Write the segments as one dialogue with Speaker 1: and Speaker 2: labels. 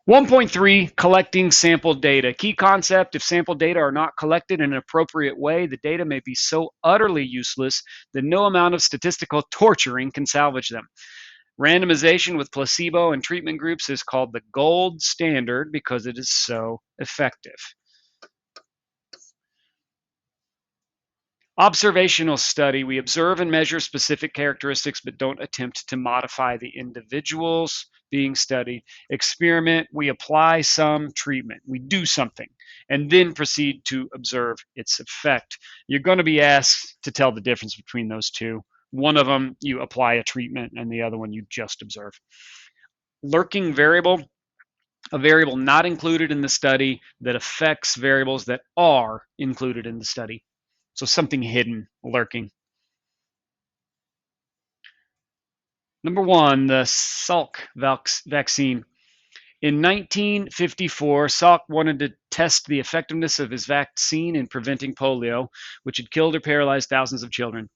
Speaker 1: 1.3, collecting sample data. Key concept: if sample data are not collected in an appropriate way, the data may be so utterly useless that no amount of statistical torturing can salvage them. Randomization with placebo and treatment groups is called the gold standard because it is so effective. Observational study: we observe and measure specific characteristics but don't attempt to modify the individuals being studied. Experiment: we apply some treatment, we do something, and then proceed to observe its effect. You're going to be asked to tell the difference between those two. One of them, you apply a treatment, and the other one, you just observe. Lurking variable: a variable not included in the study that affects variables that are included in the study. So something hidden, lurking. Number 1, the Salk vaccine. In 1954, Salk wanted to test the effectiveness of his vaccine in preventing polio, which had killed or paralyzed thousands of children.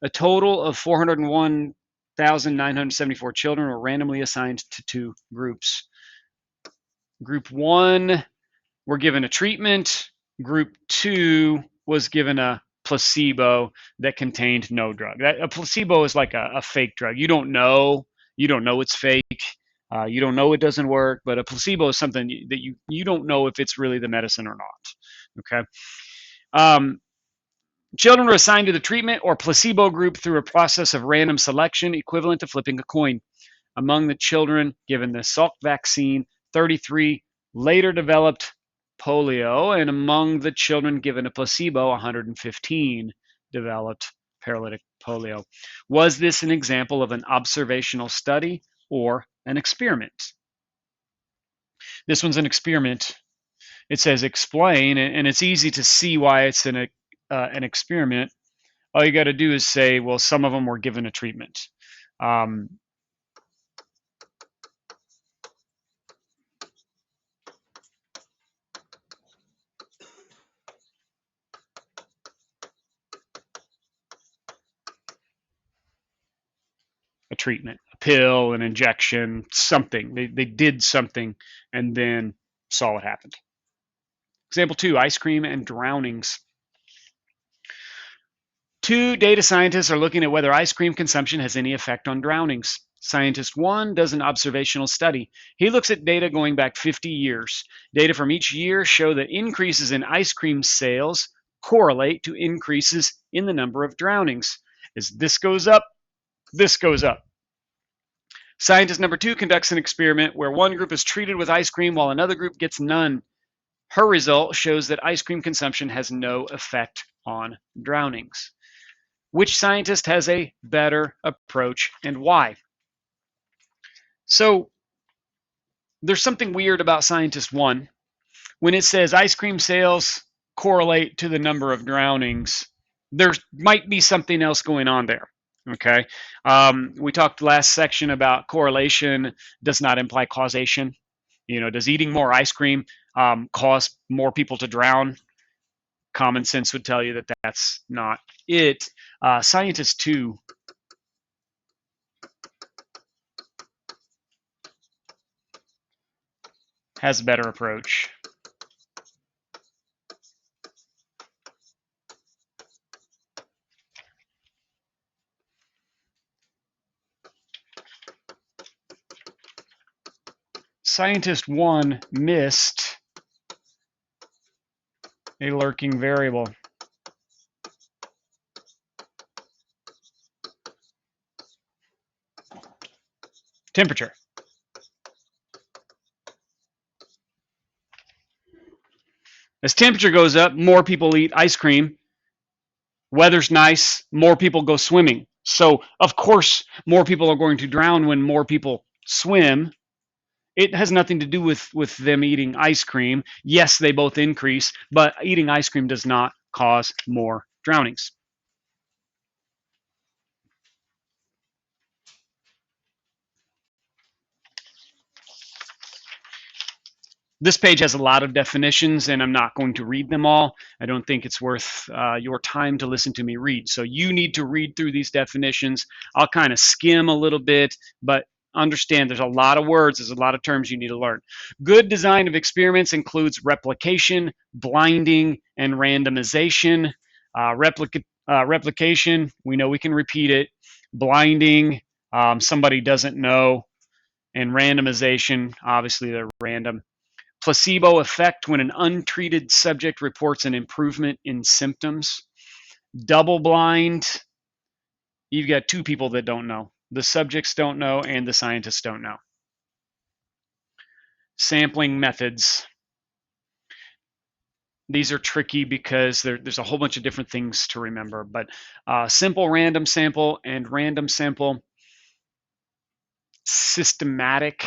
Speaker 1: A total of 401,974 children were randomly assigned to 2 groups. Group 1 were given a treatment. Group 2 was given a placebo that contained no drug. A placebo is like a fake drug. You don't know it's fake. You don't know it doesn't work, but a placebo is something that you don't know if it's really the medicine or not. Okay. Children were assigned to the treatment or placebo group through a process of random selection equivalent to flipping a coin. Among the children given the Salk vaccine, 33 later developed polio, and among the children given a placebo, 115 developed paralytic polio. Was this an example of an observational study or an experiment? This one's an experiment. It says explain, and it's easy to see why it's an experiment. All you got to do is say, well, some of them were given a treatment. A treatment, a pill, an injection, something. They did something and then saw what happened. Example 2, ice cream and drownings. 2 data scientists are looking at whether ice cream consumption has any effect on drownings. Scientist 1 does an observational study. He looks at data going back 50 years. Data from each year show that increases in ice cream sales correlate to increases in the number of drownings. As this goes up, this goes up. Scientist number 2 conducts an experiment where one group is treated with ice cream while another group gets none. Her result shows that ice cream consumption has no effect on drownings. Which scientist has a better approach and why? So there's something weird about scientist 1. When it says ice cream sales correlate to the number of drownings, there might be something else going on there. Okay. We talked last section about correlation does not imply causation. Does eating more ice cream cause more people to drown? Common sense would tell you that that's not it. Scientist 2 has a better approach. Scientist 1 missed a lurking variable. Temperature. As temperature goes up, more people eat ice cream. Weather's nice, more people go swimming. So, of course, more people are going to drown when more people swim. It has nothing to do with them eating ice cream. Yes, they both increase, but eating ice cream does not cause more drownings. This page has a lot of definitions, and I'm not going to read them all. I don't think it's worth your time to listen to me read. So you need to read through these definitions. I'll kind of skim a little bit, but understand there's a lot of words, there's a lot of terms you need to learn. Good design of experiments includes replication, blinding, and randomization. Replication, we know we can repeat it. Blinding, somebody doesn't know. And randomization, obviously they're random. Placebo effect, when an untreated subject reports an improvement in symptoms. Double blind, you've got two people that don't know. The subjects don't know and the scientists don't know. Sampling methods. These are tricky because there's a whole bunch of different things to remember, but simple random sample and random sample. Systematic,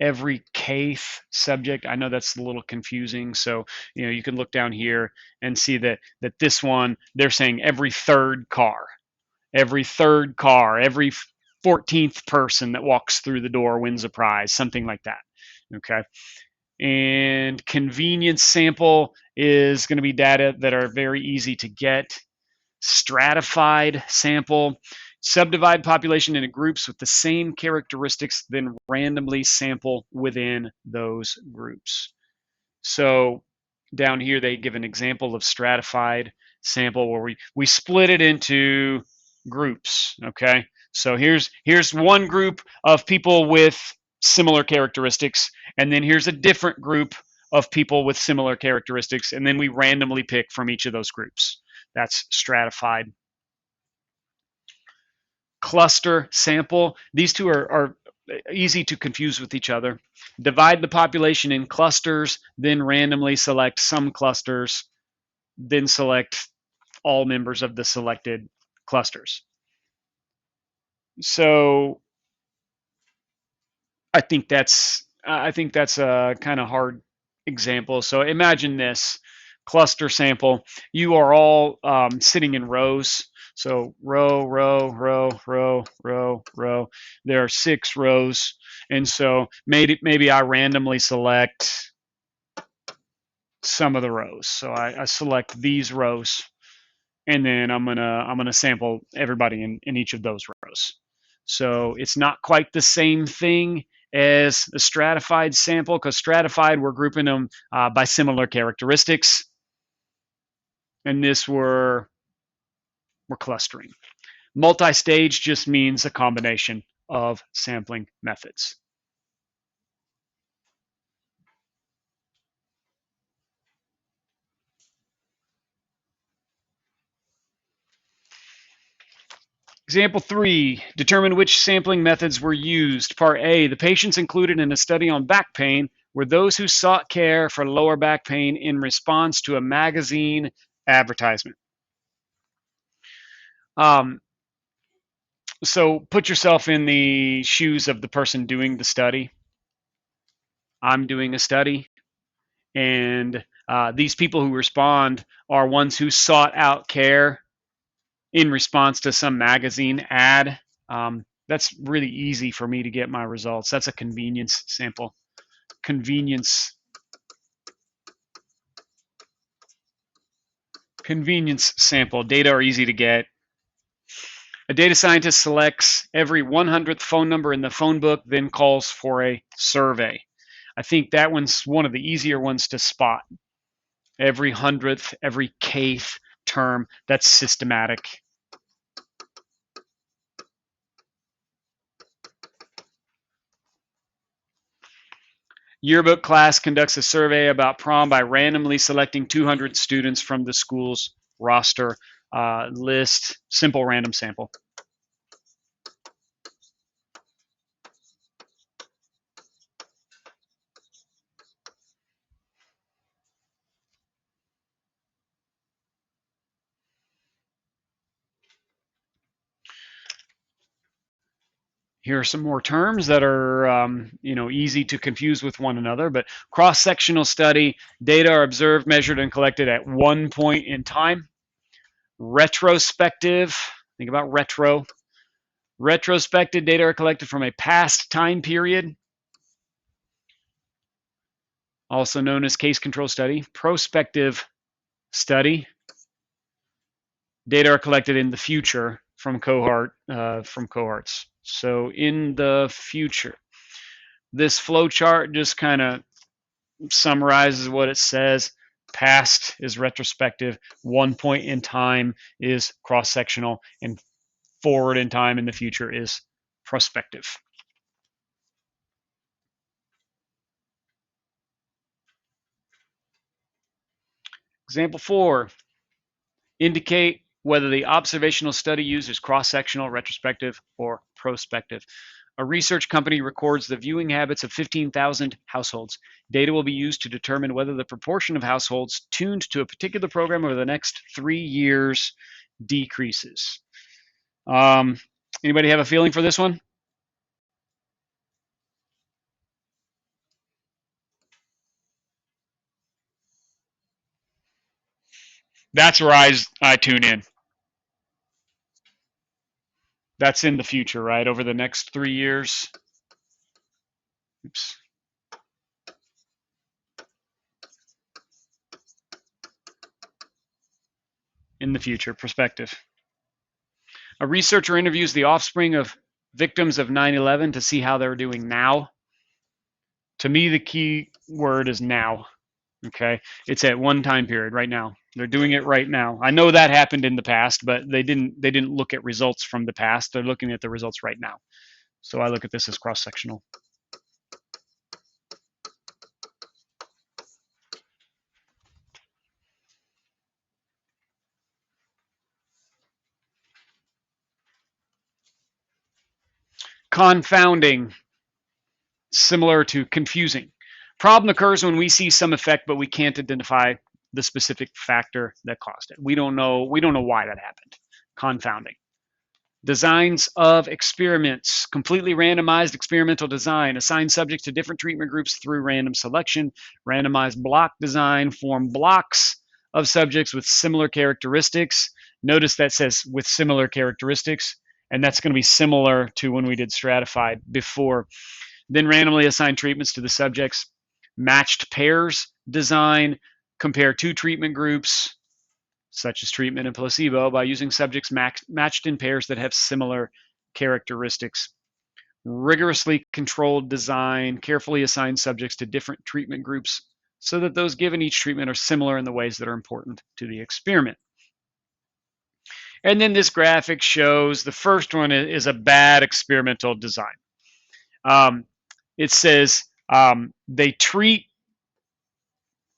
Speaker 1: every kth subject. I know that's a little confusing, so you can look down here and see that this one, they're saying every third car, every 14th person that walks through the door wins a prize, something like that. Okay. And convenience sample is going to be data that are very easy to get. Stratified sample, subdivide population into groups with the same characteristics, then randomly sample within those groups. So down here, they give an example of stratified sample where we split it into groups. Okay, so here's one group of people with similar characteristics, and then here's a different group of people with similar characteristics, and then we randomly pick from each of those groups. That's stratified. Cluster sample. These two are easy to confuse with each other. Divide the population in clusters, then randomly select some clusters, then select all members of the selected clusters. So I think that's a kind of hard example. So imagine this cluster sample. You are all sitting in rows. So row, row, row, row, row, row. There are 6 rows, and so maybe I randomly select some of the rows. So I select these rows, and then I'm gonna sample everybody in each of those rows. So it's not quite the same thing as a stratified sample, because stratified, we're grouping them by similar characteristics, and this we're clustering. Multi-stage just means a combination of sampling methods. Example 3, determine which sampling methods were used. Part A, the patients included in a study on back pain were those who sought care for lower back pain in response to a magazine advertisement. So put yourself in the shoes of the person doing the study. I'm doing a study, and these people who respond are ones who sought out care in response to some magazine ad. That's really easy for me to get my results. That's a convenience sample. Convenience sample. Data are easy to get. A data scientist selects every 100th phone number in the phone book, then calls for a survey. I think that one's one of the easier ones to spot. Every 100th, every kth term, that's systematic. Yearbook class conducts a survey about prom by randomly selecting 200 students from the school's roster list. Simple random sample. Here are some more terms that are easy to confuse with one another, but cross-sectional study, data are observed, measured, and collected at one point in time. Retrospective, think about retro. Retrospective data are collected from a past time period, also known as case control study. Prospective study, data are collected in the future. from cohorts. So in the future, this flow chart just kind of summarizes what it says. Past is retrospective, one point in time is cross-sectional, and forward in time in the future is prospective. Example 4, indicate whether the observational study used is cross-sectional, retrospective, or prospective. A research company records the viewing habits of 15,000 households. Data will be used to determine whether the proportion of households tuned to a particular program over the next 3 years decreases. Anybody have a feeling for this one? That's where I tune in. That's in the future, right? Over the next 3 years. Oops. In the future, perspective. A researcher interviews the offspring of victims of 9/11 to see how they're doing now. To me, the key word is now. Okay, it's at one time period right now. They're doing it right now. I know that happened in the past, but they didn't look at results from the past. They're looking at the results right now. So I look at this as cross-sectional. Confounding, similar to confusing. Problem occurs when we see some effect, but we can't identify the specific factor that caused it. We don't know why that happened. Confounding. Designs of experiments. Completely randomized experimental design. Assign subjects to different treatment groups through random selection. Randomized block design. Form blocks of subjects with similar characteristics. Notice that says with similar characteristics, and that's going to be similar to when we did stratified before. Then randomly assign treatments to the subjects. Matched pairs design. Compare two treatment groups, such as treatment and placebo, by using subjects matched in pairs that have similar characteristics. Rigorously controlled design, carefully assign subjects to different treatment groups so that those given each treatment are similar in the ways that are important to the experiment. And then this graphic shows the first one is a bad experimental design. It says they treat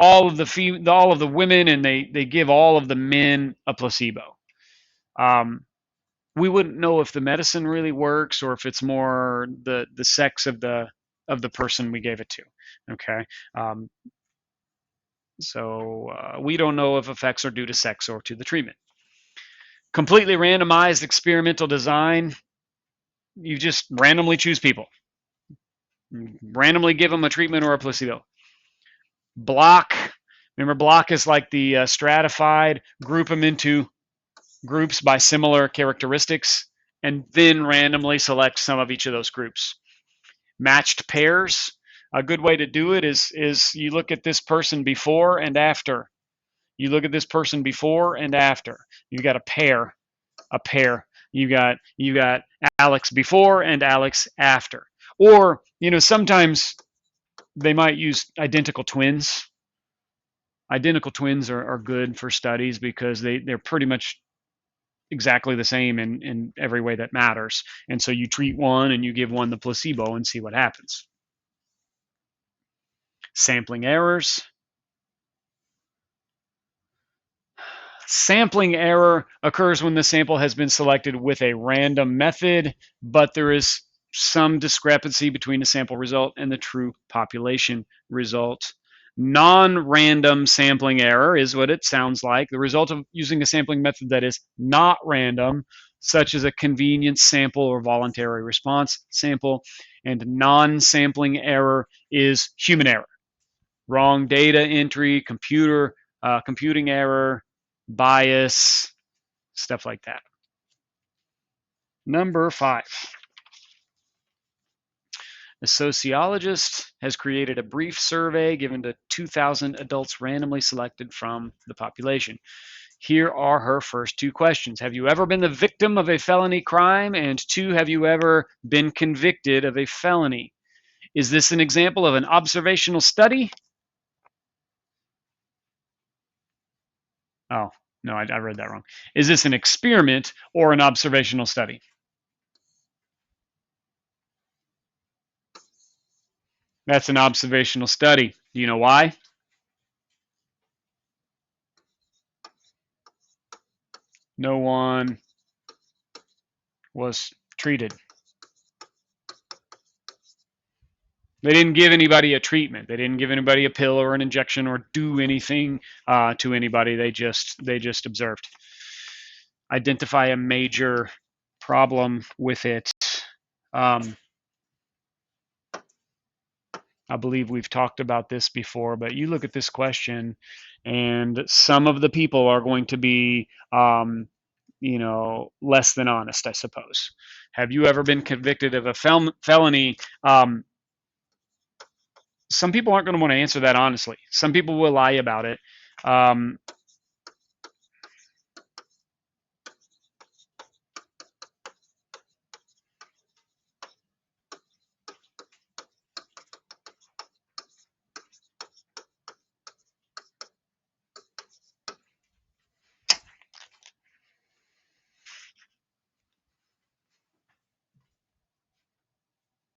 Speaker 1: all of the women, and they give all of the men a placebo. We wouldn't know if the medicine really works or if it's more the sex of the person we gave it to. Okay, so we don't know if effects are due to sex or to the treatment. Completely randomized experimental design. You just randomly choose people, randomly give them a treatment or a placebo. Block. Remember, block is like the stratified. Group them into groups by similar characteristics, and then randomly select some of each of those groups. Matched pairs. A good way to do it is you look at this person before and after. You look at this person before and after. You've got a pair. You got Alex before and Alex after. Or, sometimes they might use identical twins. Identical twins are good for studies because they're pretty much exactly the same in every way that matters. And so you treat one and you give one the placebo and see what happens. Sampling errors. Sampling error occurs when the sample has been selected with a random method, but there is some discrepancy between the sample result and the true population result. Non-random sampling error is what it sounds like. The result of using a sampling method that is not random, such as a convenience sample or voluntary response sample. And non-sampling error is human error. Wrong data entry, computing error, bias, stuff like that. Number 5. A sociologist has created a brief survey given to 2,000 adults randomly selected from the population. Here are her first two questions. Have you ever been the victim of a felony crime? And two, have you ever been convicted of a felony? Is this an example of an observational study? Oh, no, I read that wrong. Is this an experiment or an observational study? That's an observational study. Do you know why? No one was treated. They didn't give anybody a treatment. They didn't give anybody a pill or an injection or do anything to anybody. They just observed. Identify a major problem with it. I believe we've talked about this before, but you look at this question, and some of the people are going to be, less than honest, I suppose. Have you ever been convicted of a felony? Some people aren't going to want to answer that honestly. Some people will lie about it.